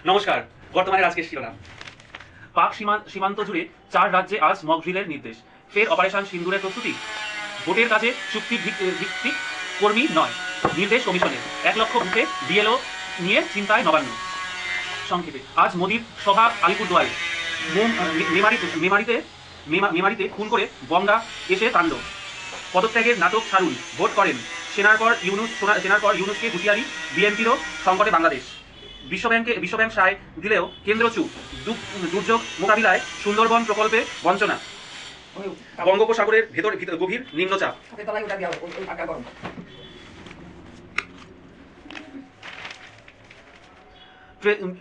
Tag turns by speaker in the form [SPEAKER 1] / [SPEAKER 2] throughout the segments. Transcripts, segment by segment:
[SPEAKER 1] নমস্কার। বর্তমানের আজকের শিরোনাম। পাক সীমান্ত জুড়ে 4 রাজ্যে আজ মক ড্রিলের নির্দেশ। ফের অপারেশন সিন্দুরের প্রস্তুতি। ভোটের কাজে চুক্তি ভিত্তিক কর্মী নয়, নির্দেশ কমিশনের। 1 লক্ষ বুথে বিএলও নিয়ে চিন্তায় নবান্ন। সংক্ষেপে, আজ মোদির সভা আলিপুরদুয়ারে। মেমারিতে খুন করে বঙ্গা এসে কাণ্ড। পদত্যাগের নাটক ছাড়ুন, ভোট করেন। সেনার পর ইউনুসকে হুঁশিয়ারি বিএনপিরও সংকটে বাংলাদেশ। বিশ্বব্যাংক সায় দিলেও কেন্দ্র চুপ। দুর্যোগ মোকাবিলায় সুন্দরবন প্রকল্পে বঞ্চনা। বঙ্গোপসাগরের ভেতর গভীর নিম্নচাপ।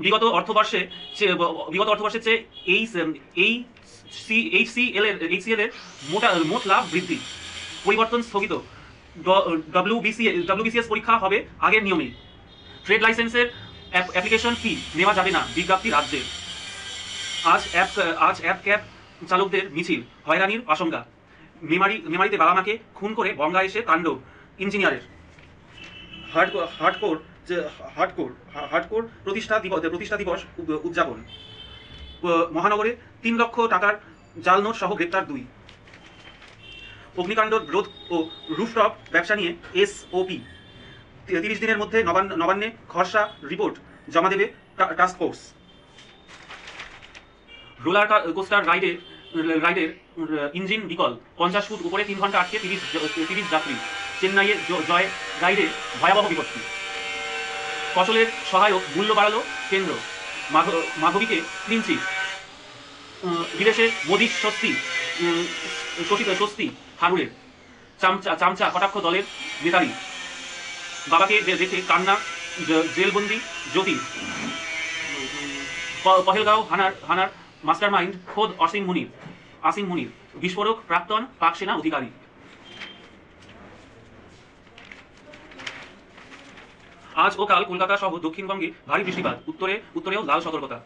[SPEAKER 1] বিগত অর্থবর্ষের চেয়ে এইচসিএল এর মোট লাভ বৃদ্ধি। পরিবর্তন স্থগিত। ডব্লিউবিসিএস পরীক্ষা হবে আগের নিয়মেই। ট্রেড লাইসেন্সের অ্যাপ্লিকেশন ফি নেওয়া যাবে না, বিজ্ঞপ্তি রাজ্যের। আজ অ্যাপ ক্যাব চালকদের মিছিল, হয়রানির আশঙ্কা। মেমারিতে বাবা মাকে খুন করে বঙ্গা এসে কাণ্ড ইঞ্জিনিয়ারের। হার্ডকোর প্রতিষ্ঠা দিবস উদযাপন। মহানগরে 3 লক্ষ টাকার জাল নোট সহ গ্রেপ্তার 2। অগ্নিকাণ্ড রোধ ও রুফটপ ব্যবসা নিয়ে এসওপি। 30 দিনের মধ্যে নবান্নে খসড়া রিপোর্ট জমা দেবে টাস্ক ফোর্স। রোলার কোস্টার রাইডের ইঞ্জিন বিকল। 50 ফুট উপরে 3 ঘন্টা আটকে 30 যাত্রী। চেন্নাইয়ের জয় রাইডে ভয়াবহ বিপত্তি। ফসলের সহায়ক মূল্য বাড়ালো কেন্দ্র। মাধবীকে ক্লিনচিট। বিদেশে মোদির স্বস্তি থারুরের। চামচা কটাক্ষ দলের নেতারি। বাবাকে দেখে কান্না জেলবন্দি জ্যোতি। পহেলগাঁও হানার মাস্টারমাইন্ড খোদ আসিম মুনির। বিস্ফোরক প্রাক্তন পাক সেনা অধিকারী। আজ ও কাল কলকাতা সহ দক্ষিণবঙ্গে ভারী বৃষ্টিপাত। উত্তরেও লাল সতর্কতা।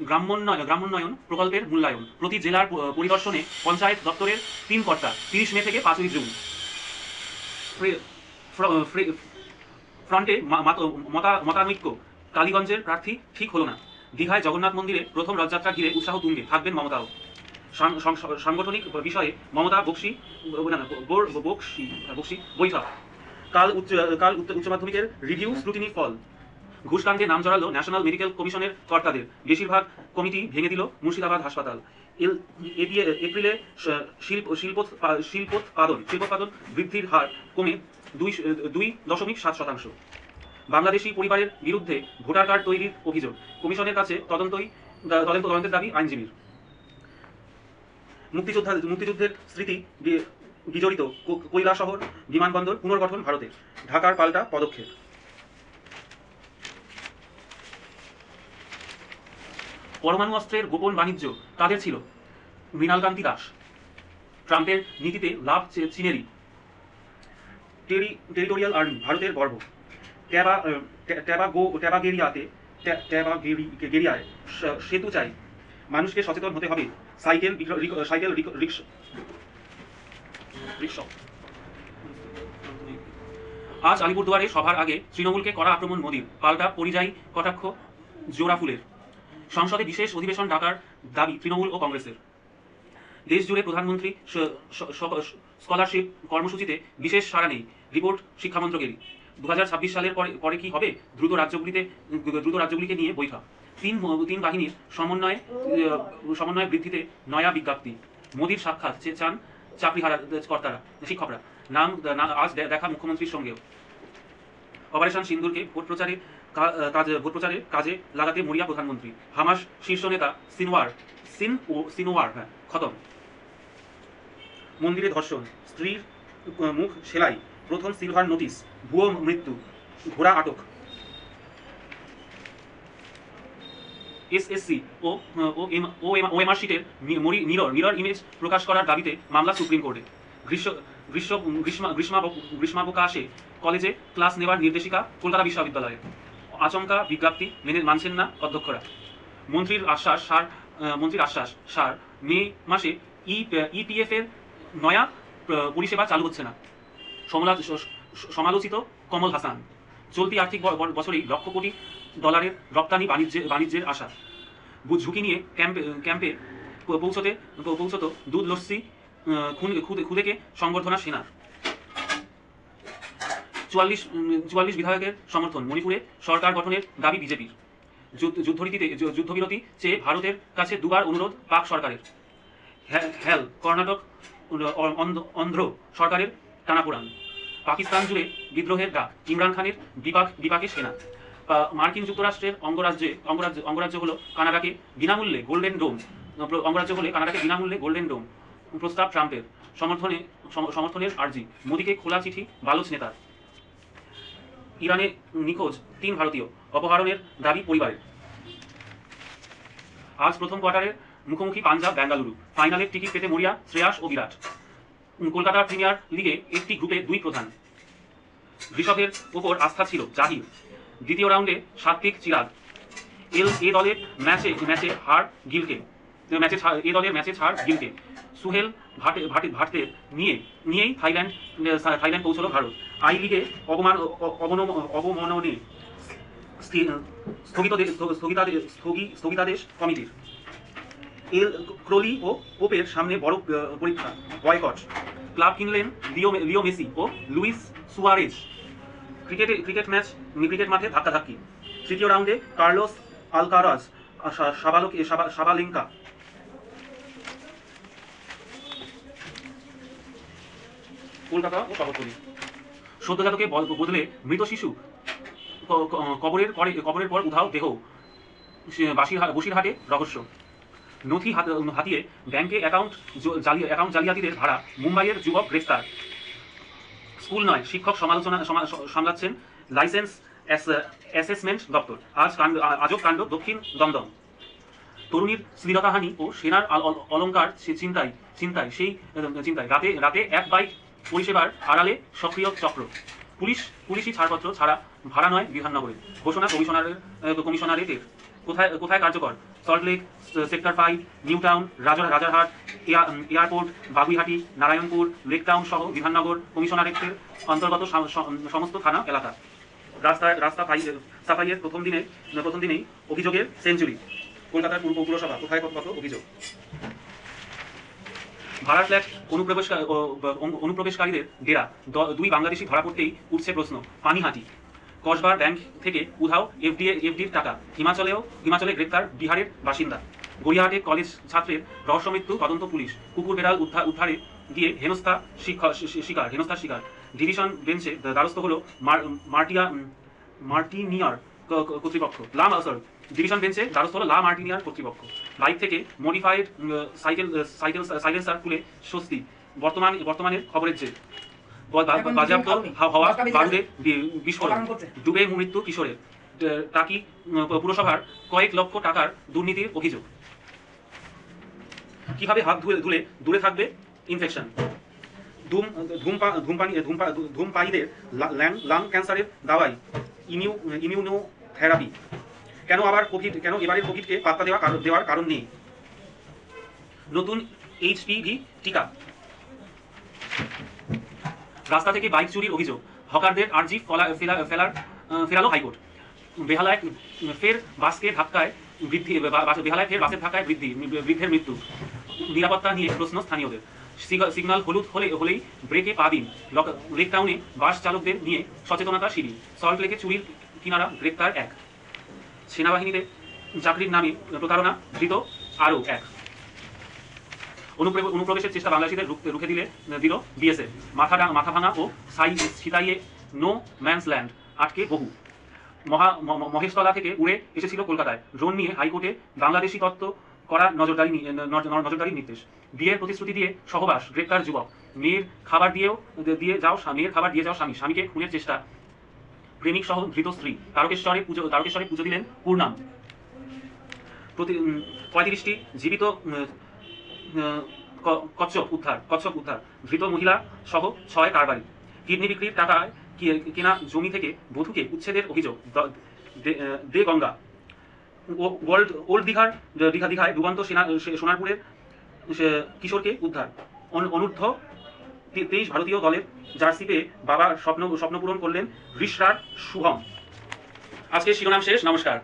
[SPEAKER 1] গ্রামোন্নয়ন প্রকল্পের মূল্যায়ন। প্রতি জেলার পরিদর্শনে পঞ্চায়েত দপ্তরের 3 কর্তা। 30 মে থেকে 5 জুন। ফ্রন্টে মতানৈক্য। কালীগঞ্জের প্রার্থী ঠিক হলো না। দীঘায় জগন্নাথ মন্দিরে প্রথম রথযাত্রা ঘিরে উৎসাহ তুঙ্গে, থাকবেন মমতাও। সাংগঠনিক বিষয়ে মমতা বক্সি বৈঠক। কাল উচ্চ মাধ্যমিকের রিভিউ স্ক্রুটিনি ফল। ঘুষকাণ্ডে নাম জড়ালো ন্যাশনাল মেডিকেল কমিশনের কর্তাদের। বেশিরভাগ কমিটি ভেঙে দিল মুর্শিদাবাদ হাসপাতাল। এপ্রিলে শিল্পোৎপাদন বৃদ্ধির হার কমে 2.7%। বাংলাদেশি পরিবারের বিরুদ্ধে ভোটার কার্ড তৈরির অভিযোগ। কমিশনের কাছে তদন্তের দাবি আইনজীবীর। মুক্তিযুদ্ধের স্মৃতি বিজড়িত কৈলাসহর বিমানবন্দর পুনর্গঠন ভারতে। ঢাকার পাল্টা পদক্ষেপ। পরমাণু অস্ত্রের গোপন বাণিজ্য কাদের ছিল? মৃণালকান্তি দাস। ট্রাম্পের নীতিতে লাভ চীনেরই। টেরিটোরিয়াল আর্মি ভারতের গর্ব। ট্যাবাগেরিয়ায় সেতু চাই, মানুষকে সচেতন হতে হবে। Cycle rickshaw. আজ আলিপুরদুয়ারে সভার আগে তৃণমূলকে কড়া আক্রমণ মোদির। পাল্টা পরিযায়ী কটাক্ষ জোড়াফুলের। সংসদে বিশেষ অধিবেশন ডাকার দাবি তৃণমূল ও কংগ্রেসের। দেশ জুড়ে প্রধানমন্ত্রী স্কলারশিপ কর্মসূচিতে বিশেষ সাড়া নেই, রিপোর্ট শিক্ষামন্ত্রকেরই। 2026 সালের পরে কি হবে? দ্রুত রাজ্যগুলিকে নিয়ে বৈঠক। তিন বাহিনীর সমন্বয় বৃদ্ধিতে নয়া বিজ্ঞপ্তি। মোদির সাক্ষাৎ চান চাকরিহারা শিক্ষকরা। আজ দেখা মুখ্যমন্ত্রীর সঙ্গেও। অপারেশন সিন্দুরকে ভোট প্রচারে কাজে লাগাতে মরিয়া প্রধানমন্ত্রী। হামাস শীর্ষ নেতা সিনওয়ার খতম। মন্দিরে ধর্ষণ, স্ত্রীর মুখ সেলাই, প্রথম সিলভার নোটিশ, ভুয়ো মৃত্যু, ঘোড়া আটক। এসএসসি ও ওএমআর শিটের মিরর ইমেজ প্রকাশ করার দাবিতে মামলা সুপ্রিম কোর্টে। গ্রীষ্মাবকাশে কলেজে ক্লাস নেওয়ার নির্দেশিকা কলকাতা বিশ্ববিদ্যালয়ে। আচমকা বিজ্ঞপ্তি মানছেন না অধ্যক্ষরা। মন্ত্রীর আশ্বাস সার মে মাসে ইপিএফ এর নয়া পরিষেবা চালু হচ্ছে না। সমালোচিত কমল হাসান। চলতি আর্থিক বছরেই লক্ষ কোটি ডলারের রপ্তানি বাণিজ্যের আশা। ঝুঁকি নিয়ে ক্যাম্পে পৌঁছত দুধ লস্যি খুদেকে সংবর্ধনা সেনার। 44 বিধায়কের সমর্থন, মণিপুরে সরকার গঠনের দাবি বিজেপির। যুদ্ধবিরতি চেয়ে ভারতের কাছে দুবার অনুরোধ পাক সরকারের। কর্ণাটক অন্ধ্র সরকারের টানাপোড়ান। পাকিস্তান জুড়ে বিদ্রোহের ডাক, ইমরান খানের বিপাকে সেনা। মার্কিন যুক্তরাষ্ট্রের অঙ্গরাজ্য হলো কানাডাকে বিনামূল্যে গোল্ডেন ডোম প্রস্তাব ট্রাম্পের। সমর্থনের আর্জি, মোদীকে খোলা চিঠি বালুচ নেতার। ইরানে নিখোঁজ 3 ভারতীয়, অপহরণের দাবি পরিবারের। আজ প্রথম কোয়ার্টারের মুখোমুখি পাঞ্জাব বেঙ্গালুরু, ফাইনালের টিকিট পেতে মরিয়া শ্রেয়াস ও বিরাট। কলকাতার প্রিমিয়ার লিগে একটি গ্রুপে 2 প্রধান। ঋষভের ওপর আস্থা ছিল জাহির, দ্বিতীয় রাউন্ডে সাত্বিক চিরাগ। এ দলের ম্যাচে ছাড় গিলকে। সুহেল ভাটের নিয়েই থাইল্যান্ড পৌঁছল ভারত। আই লিগে অবমাননে স্থগিতাদেশ কমিটির। ক্রোলি ও পোপের সামনে বড় পরীক্ষা, বয়কট। ক্লাব কিনলেন লিও মেসি ও লুইস সুয়ারেজ। ক্রিকেট মাঠে ধাক্কাধাক্কি। তৃতীয় রাউন্ডে কার্লোস আলকারাজ সাবালেঙ্কা। কলকাতা ও শহরতলি। সদ্যজাতকে বদলে মৃত শিশু, কবরের পর উধাও দেহ। বসিরহাটে রহস্য। নথি হাতিয়ে ব্যাংকে অ্যাকাউন্ট জালিয়াতিদের ভাড়া, মুম্বাইয়ের যুবক গ্রেফতার। স্কুল নয়, শিক্ষক সামলাচ্ছেন লাইসেন্স অ্যাসেসমেন্ট দপ্তর। আজব কাণ্ড দক্ষিণ দমদম। তরুণীর শ্লীলতাহানি ও সেনার অলঙ্কার চিন্তায় রাতে এক বাইক পরিষেবার আড়ালে সক্রিয় চক্র। পুলিশি ছাড়পত্র ছাড়া ভাড়া নয় বিধাননগরে, ঘোষণা কমিশনারেটের। কোথায় কার্যকর? Salt Lake, sector 5, new town, Rajarhat, airport, Baguiati, Narayanpur, Lake Town সহ বিধাননগর কমিশনারেটের অন্তর্গত সমস্ত থানা এলাকা। রাস্তা সাফাইয়ের প্রথম দিনেই অভিযোগের সেঞ্চুরি। কলকাতার পুরসভা, কোথায় কত অভিযোগ। ভাড়ার ফ্ল্যাট অনুপ্রবেশকারীদের ডেরা, 2 বাংলাদেশি ধরা পড়তেই উঠছে প্রশ্ন। পানিহাটি। কসবার ব্যাংক থেকে উধাও এফডির টাকা, হিমাচলে গ্রেপ্তার বিহারের বাসিন্দা। গড়িয়াহাটে কলেজ ছাত্রের রহস্য মৃত্যু, তদন্ত পুলিশ। কুকুর বেড়াল উদ্ধারে গিয়ে হেনস্থার শিকার। ডিভিশন বেঞ্চে দ্বারস্থ হলো মার্টিনিয়ার কর্তৃপক্ষ। ডিভিশন বেঞ্চে দ্বারস্থ হলো লা মার্টিনিয়ার কর্তৃপক্ষ। বাইক থেকে মডিফাইড সাইলেন্সার খুলে স্বস্তি। বর্তমানের খবরের যে বাজেয়াপ্ত হওয়া বারুদে বিস্ফোরণ, ডুবে মৃত্যু কিশোরের। টাকি পুরসভার কয়েক লক্ষ টাকার দুর্নীতির অভিযোগ। কিভাবে হাত ধুলে দূরে থাকবে ইনফেকশন। ধূমপায়ীদের লাং ক্যান্সারের দাওয়াই ইমিউনোথেরাপি। কেন এবারের কোভিডকে পাত্তা দেওয়ার কারণ নেই। নতুন HPV টিকা। রাস্তা থেকে বাইক চুরির অভিযোগ, হকারদের আর্জি ফেরালো হাইকোর্ট। বেহালায় ফের বাসের ধাক্কায় বৃদ্ধের মৃত্যু। নিরাপত্তা নিয়ে প্রশ্ন স্থানীয়দের। সিগন্যাল হলুদ হলেই ব্রেকে পা দিন। লেকটাউনে বাস চালকদের নিয়ে সচেতনতা শিবির। সল্টলেকে চুরির কিনারা, গ্রেপ্তার 1। সেনাবাহিনীতে চাকরির নামে প্রতারণা, ধৃত আরও 1। অনুপ্রবেশের চেষ্টা বাংলাদেশিদের রুখে দিল বিএসএফ। মাথা ভাঙা ও সিতাইয়ে নো ম্যানস ল্যান্ড আটকে বহু। মহেশতলা থেকে উড়ে এসেছিল কলকাতায়। ড্রোন নিয়ে হাইকোর্টে বাংলাদেশি তত্ত্ব করা নজরদারি নির্দেশ। বিয়ের প্রতিশ্রুতি দিয়ে সহবাস, গ্রেপ্তার যুবক। মেয়ের খাবার দিয়ে যাও স্বামীকে খুনের চেষ্টা, প্রেমিক সহ ধৃত স্ত্রী। তারকেশ্বরে পুজো দিলেন পূর্ণাম। 35টি জীবিত কচ্ছপ উদ্ধার, ধৃত মহিলা সহ 6 কারবারি। কিডনি বিক্রির টাকায় কেনা জমি থেকে বধূকে উচ্ছেদের অভিযোগ। দে গঙ্গা। ওল্ড দীঘায় ডুবন্ত সোনারপুরের কিশোরকে উদ্ধার। অনূর্ধ্ব 23 ভারতীয় দলের জার্সি পেয়ে বাবার স্বপ্ন পূরণ করলেন ঋষরার শুভম। আজকে শিরোনাম শেষ, নমস্কার।